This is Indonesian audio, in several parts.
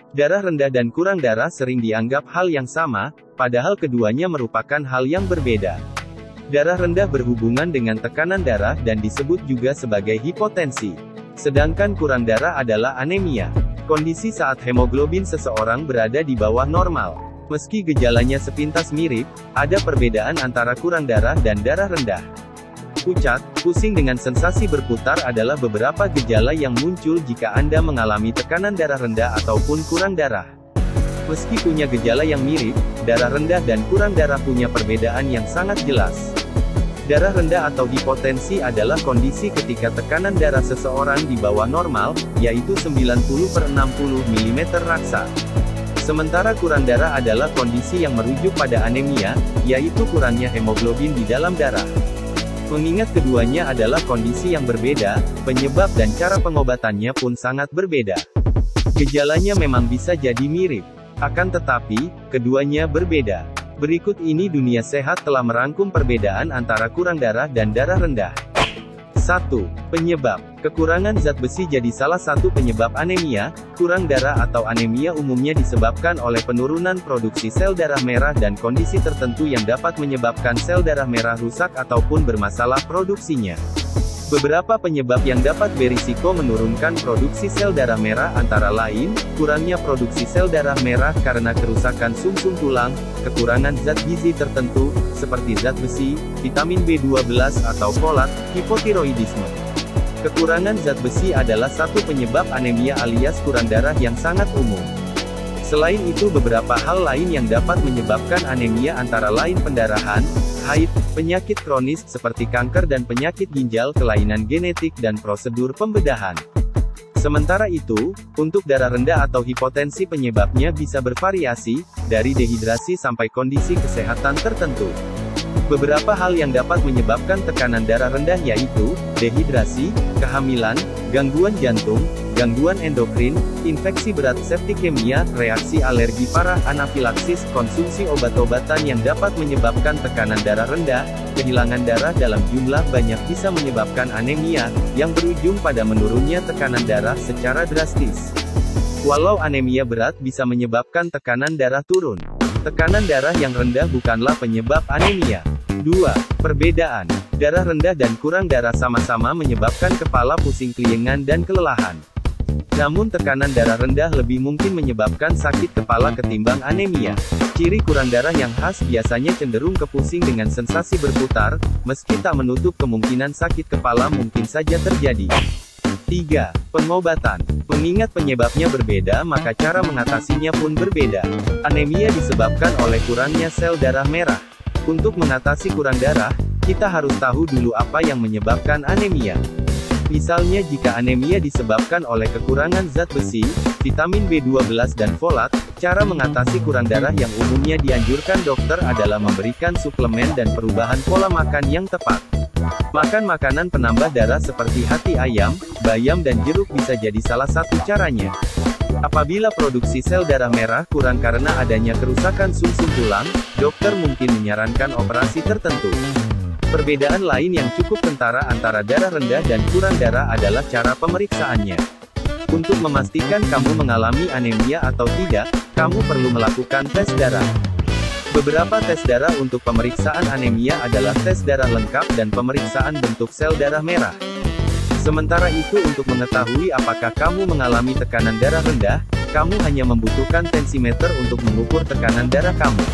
Darah rendah dan kurang darah sering dianggap hal yang sama, padahal keduanya merupakan hal yang berbeda. Darah rendah berhubungan dengan tekanan darah dan disebut juga sebagai hipotensi. Sedangkan kurang darah adalah anemia. Kondisi saat hemoglobin seseorang berada di bawah normal. Meski gejalanya sepintas mirip, ada perbedaan antara kurang darah dan darah rendah. Pucat, pusing dengan sensasi berputar adalah beberapa gejala yang muncul jika Anda mengalami tekanan darah rendah ataupun kurang darah. Meski punya gejala yang mirip, darah rendah dan kurang darah punya perbedaan yang sangat jelas. Darah rendah atau hipotensi adalah kondisi ketika tekanan darah seseorang di bawah normal, yaitu 90/60 mm raksa. Sementara kurang darah adalah kondisi yang merujuk pada anemia, yaitu kurangnya hemoglobin di dalam darah. Mengingat keduanya adalah kondisi yang berbeda, penyebab dan cara pengobatannya pun sangat berbeda. Gejalanya memang bisa jadi mirip, akan tetapi, keduanya berbeda. Berikut ini Dunia Sehat telah merangkum perbedaan antara kurang darah dan darah rendah. 1. Penyebab. Kekurangan zat besi jadi salah satu penyebab anemia. Kurang darah atau anemia umumnya disebabkan oleh penurunan produksi sel darah merah dan kondisi tertentu yang dapat menyebabkan sel darah merah rusak ataupun bermasalah produksinya. Beberapa penyebab yang dapat berisiko menurunkan produksi sel darah merah antara lain, kurangnya produksi sel darah merah karena kerusakan sumsum tulang, kekurangan zat gizi tertentu, seperti zat besi, vitamin B12 atau folat, hipotiroidisme. Kekurangan zat besi adalah satu penyebab anemia alias kurang darah yang sangat umum. Selain itu beberapa hal lain yang dapat menyebabkan anemia antara lain pendarahan, haid, penyakit kronis seperti kanker dan penyakit ginjal, kelainan genetik dan prosedur pembedahan. Sementara itu, untuk darah rendah atau hipotensi penyebabnya bisa bervariasi, dari dehidrasi sampai kondisi kesehatan tertentu. Beberapa hal yang dapat menyebabkan tekanan darah rendah yaitu, dehidrasi, kehamilan, gangguan jantung, gangguan endokrin, infeksi berat septikemia, reaksi alergi parah anafilaksis, konsumsi obat-obatan yang dapat menyebabkan tekanan darah rendah, kehilangan darah dalam jumlah banyak bisa menyebabkan anemia, yang berujung pada menurunnya tekanan darah secara drastis. Walau anemia berat bisa menyebabkan tekanan darah turun, tekanan darah yang rendah bukanlah penyebab anemia. 2. Perbedaan. Darah rendah dan kurang darah sama-sama menyebabkan kepala pusing keliengan dan kelelahan. Namun tekanan darah rendah lebih mungkin menyebabkan sakit kepala ketimbang anemia. Ciri kurang darah yang khas biasanya cenderung ke pusing dengan sensasi berputar, meski tak menutup kemungkinan sakit kepala mungkin saja terjadi. 3. Pengobatan. Mengingat penyebabnya berbeda maka cara mengatasinya pun berbeda. Anemia disebabkan oleh kurangnya sel darah merah. Untuk mengatasi kurang darah, kita harus tahu dulu apa yang menyebabkan anemia. Misalnya jika anemia disebabkan oleh kekurangan zat besi, vitamin B12 dan folat, cara mengatasi kurang darah yang umumnya dianjurkan dokter adalah memberikan suplemen dan perubahan pola makan yang tepat. Makan makanan penambah darah seperti hati ayam, bayam dan jeruk bisa jadi salah satu caranya. Apabila produksi sel darah merah kurang karena adanya kerusakan sumsum tulang, dokter mungkin menyarankan operasi tertentu. Perbedaan lain yang cukup kentara antara darah rendah dan kurang darah adalah cara pemeriksaannya. Untuk memastikan kamu mengalami anemia atau tidak, kamu perlu melakukan tes darah. Beberapa tes darah untuk pemeriksaan anemia adalah tes darah lengkap dan pemeriksaan bentuk sel darah merah. Sementara itu untuk mengetahui apakah kamu mengalami tekanan darah rendah, kamu hanya membutuhkan tensimeter untuk mengukur tekanan darah kamu.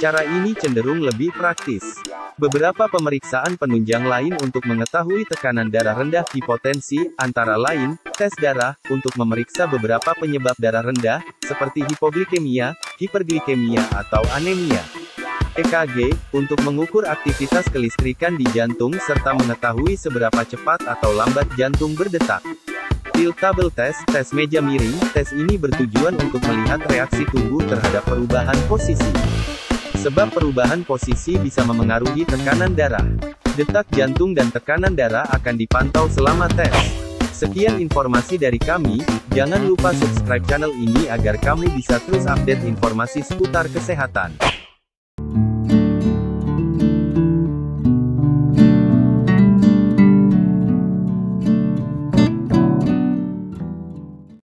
Cara ini cenderung lebih praktis. Beberapa pemeriksaan penunjang lain untuk mengetahui tekanan darah rendah hipotensi, antara lain, tes darah, untuk memeriksa beberapa penyebab darah rendah, seperti hipoglikemia, hiperglikemia atau anemia. EKG, untuk mengukur aktivitas kelistrikan di jantung serta mengetahui seberapa cepat atau lambat jantung berdetak. Tiltable test, tes meja miring, tes ini bertujuan untuk melihat reaksi tubuh terhadap perubahan posisi. Sebab perubahan posisi bisa memengaruhi tekanan darah. Detak jantung dan tekanan darah akan dipantau selama tes. Sekian informasi dari kami, jangan lupa subscribe channel ini agar kamu bisa terus update informasi seputar kesehatan.